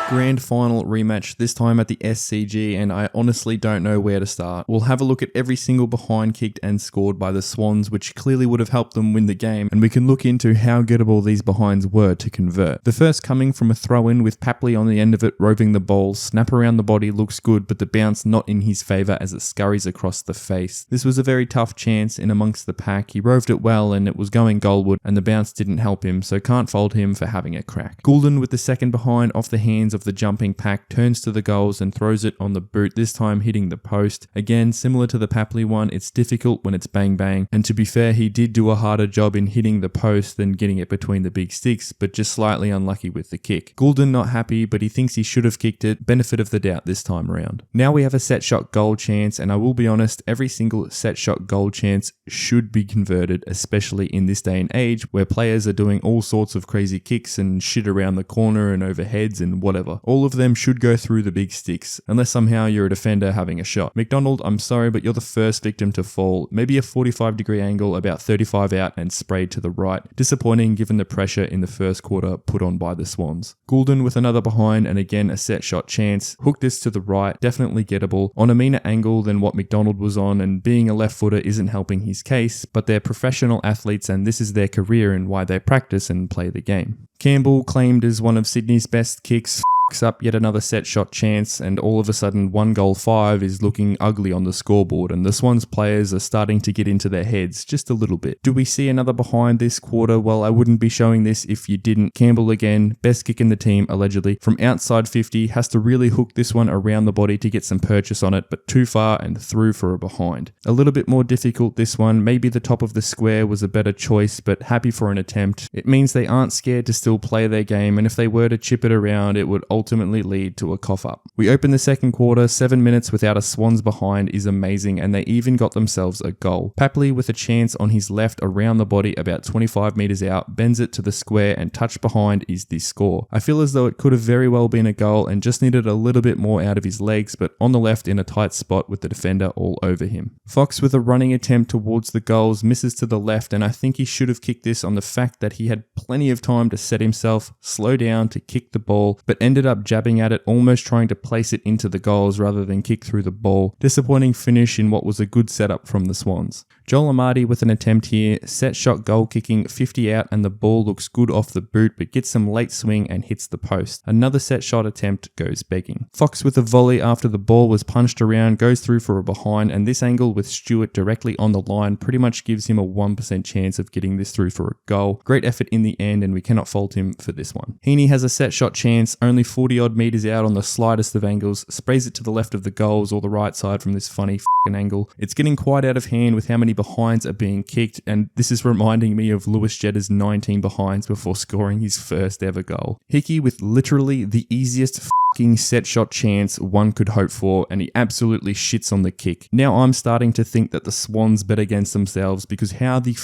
Grand final rematch, this time at the SCG, and I honestly don't know where to start. We'll have a look at every single behind kicked and scored by the Swans, which clearly would have helped them win the game, and we can look into how gettable these behinds were to convert. The first coming from a throw-in with Papley on the end of it, roving the ball. Snap around the body looks good, but the bounce not in his favour as it scurries across the face. This was a very tough chance in amongst the pack. He roved it well and it was going goalward, and the bounce didn't help him, so can't fault him for having a crack. Goulden with the second behind off the hands of the jumping pack turns to the goals and throws it on the boot, this time hitting the post. Again, similar to the Papley one, it's difficult when it's bang bang, and to be fair, he did do a harder job in hitting the post than getting it between the big sticks, but just slightly unlucky with the kick. Goulden not happy, but he thinks he should have kicked it, benefit of the doubt this time around. Now we have a set shot goal chance, and I will be honest, every single set shot goal chance should be converted, especially in this day and age where players are doing all sorts of crazy kicks and shit around the corner and overheads and whatever. All of them should go through the big sticks, unless somehow you're a defender having a shot. McDonald, I'm sorry, but you're the first victim to fall. Maybe a 45-degree angle, about 35 out and sprayed to the right. Disappointing given the pressure in the first quarter put on by the Swans. Goulden with another behind and again a set shot chance. Hook this to the right, definitely gettable. On a meaner angle than what McDonald was on, and being a left footer isn't helping his case, but they're professional athletes and this is their career and why they practice and play the game. Campbell, claimed as one of Sydney's best kicks, up yet another set shot chance, and all of a sudden 1-5 is looking ugly on the scoreboard, and the Swans players are starting to get into their heads just a little bit. Do we see another behind this quarter? Well, I wouldn't be showing this if you didn't. Campbell again, best kick in the team allegedly, from outside 50, has to really hook this one around the body to get some purchase on it, but too far and through for a behind. A little bit more difficult this one, maybe the top of the square was a better choice, but happy for an attempt. It means they aren't scared to still play their game, and if they were to chip it around, it would ultimately lead to a cough up. We open the second quarter, 7 minutes without a Swans behind is amazing, and they even got themselves a goal. Papley with a chance on his left around the body about 25 metres out, bends it to the square and touch behind is the score. I feel as though it could have very well been a goal and just needed a little bit more out of his legs, but on the left in a tight spot with the defender all over him. Fox with a running attempt towards the goals misses to the left, and I think he should have kicked this on the fact that he had plenty of time to set himself, slow down to kick the ball, but ended up jabbing at it, almost trying to place it into the goals rather than kick through the ball. Disappointing finish in what was a good setup from the Swans. Joel Amadi with an attempt here, set shot goal kicking 50 out and the ball looks good off the boot but gets some late swing and hits the post. Another set shot attempt goes begging. Fox with a volley after the ball was punched around, goes through for a behind, and this angle with Stewart directly on the line pretty much gives him a 1% chance of getting this through for a goal. Great effort in the end and we cannot fault him for this one. Heaney has a set shot chance, only 40 odd meters out on the slightest of angles, sprays it to the left of the goals or the right side from this funny angle. It's getting quite out of hand with how many behinds are being kicked, and this is reminding me of Lewis Jedd's 19 behinds before scoring his first ever goal. Hickey with literally the easiest set shot chance one could hope for, and he absolutely shits on the kick. Now I'm starting to think that the Swans bet against themselves, because how the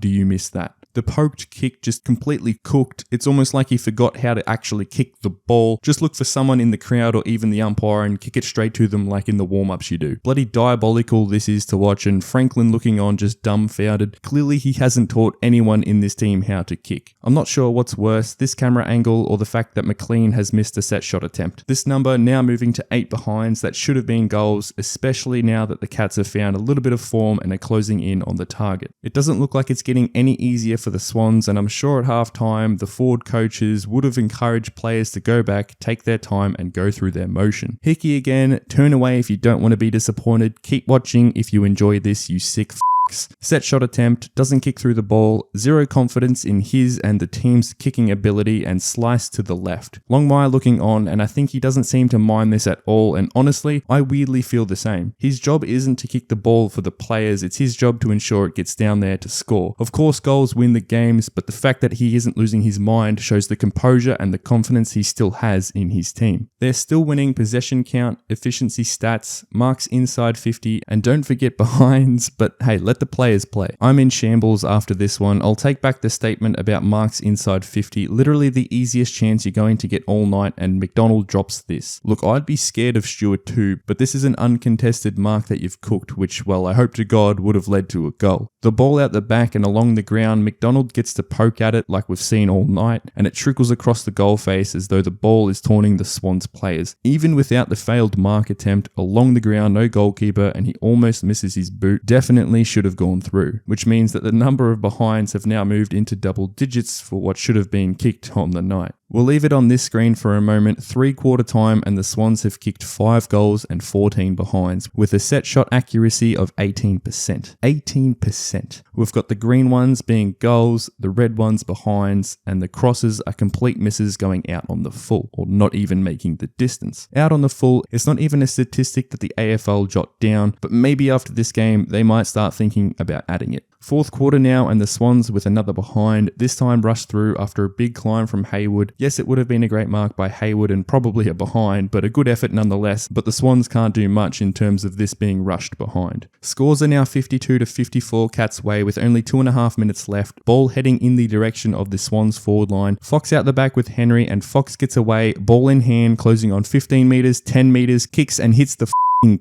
do you miss that? The poked kick just completely cooked. It's almost like he forgot how to actually kick the ball. Just look for someone in the crowd or even the umpire and kick it straight to them like in the warm-ups you do. Bloody diabolical this is to watch, and Franklin looking on just dumbfounded. Clearly he hasn't taught anyone in this team how to kick. I'm not sure what's worse, this camera angle or the fact that McLean has missed a set shot attempt. This number now moving to 8 behinds that should have been goals, especially now that the Cats have found a little bit of form and are closing in on the target. It doesn't look like it's getting any easier for the Swans, and I'm sure at halftime the forward coaches would have encouraged players to go back, take their time and go through their motion. Hickey again, turn away if you don't want to be disappointed, keep watching if you enjoy this, you sick set shot attempt, doesn't kick through the ball, zero confidence in his and the team's kicking ability and slice to the left. Longmire looking on, and I think he doesn't seem to mind this at all, and honestly, I weirdly feel the same. His job isn't to kick the ball for the players, it's his job to ensure it gets down there to score. Of course, goals win the games, but the fact that he isn't losing his mind shows the composure and the confidence he still has in his team. They're still winning possession count, efficiency stats, marks inside 50, and don't forget behinds, but hey, let's Let the players play. I'm in shambles after this one. I'll take back the statement about marks inside 50. Literally the easiest chance you're going to get all night, and McDonald drops this. Look, I'd be scared of Stewart too, but this is an uncontested mark that you've cooked, which, well, I hope to God would have led to a goal. The ball out the back and along the ground, McDonald gets to poke at it like we've seen all night, and it trickles across the goal face as though the ball is taunting the Swans players. Even without the failed mark attempt, along the ground, no goalkeeper, and he almost misses his boot. Definitely should have gone through, which means that the number of behinds have now moved into double digits for what should have been kicked on the night. We'll leave it on this screen for a moment. 3/4 time and the Swans have kicked 5 goals and 14 behinds with a set shot accuracy of 18%. 18%. We've got the green ones being goals, the red ones behinds, and the crosses are complete misses going out on the full, or not even making the distance. Out on the full, it's not even a statistic that the AFL jot down, but maybe after this game they might start thinking about adding it. 4th quarter now and the Swans with another behind, this time rushed through after a big climb from Hayward. Yes, it would have been a great mark by Hayward and probably a behind, but a good effort nonetheless, but the Swans can't do much in terms of this being rushed behind. Scores are now 52-54 Cats way with only 2.5 minutes left. Ball heading in the direction of the Swans forward line. Fox out the back with Henry and Fox gets away, ball in hand, closing on 15 metres, 10 metres, kicks and hits the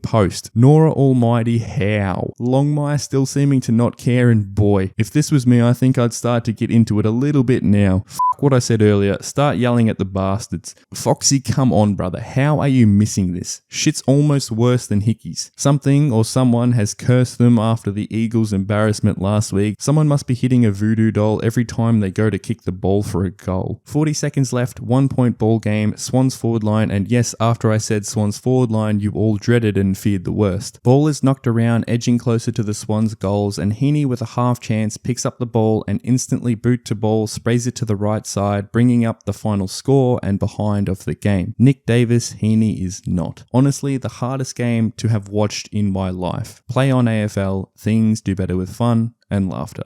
post. Nora almighty, how? Longmire still seeming to not care, and boy, if this was me, I think I'd start to get into it a little bit now. What I said earlier, start yelling at the bastards. Foxy, come on brother, how are you missing this? Shit's almost worse than Hickeys. Something or someone has cursed them after the Eagles' embarrassment last week. Someone must be hitting a voodoo doll every time they go to kick the ball for a goal. 40 seconds left, 1 point ball game, Swans forward line, and yes, after I said Swans forward line, you all dreaded and feared the worst. Ball is knocked around, edging closer to the Swans goals, and Heaney with a half chance picks up the ball and instantly boot to ball, sprays it to the right side, bringing up the final score and behind of the game. Nick Davis, Heaney is not. Honestly, the hardest game to have watched in my life. Play on AFL, things do better with fun and laughter.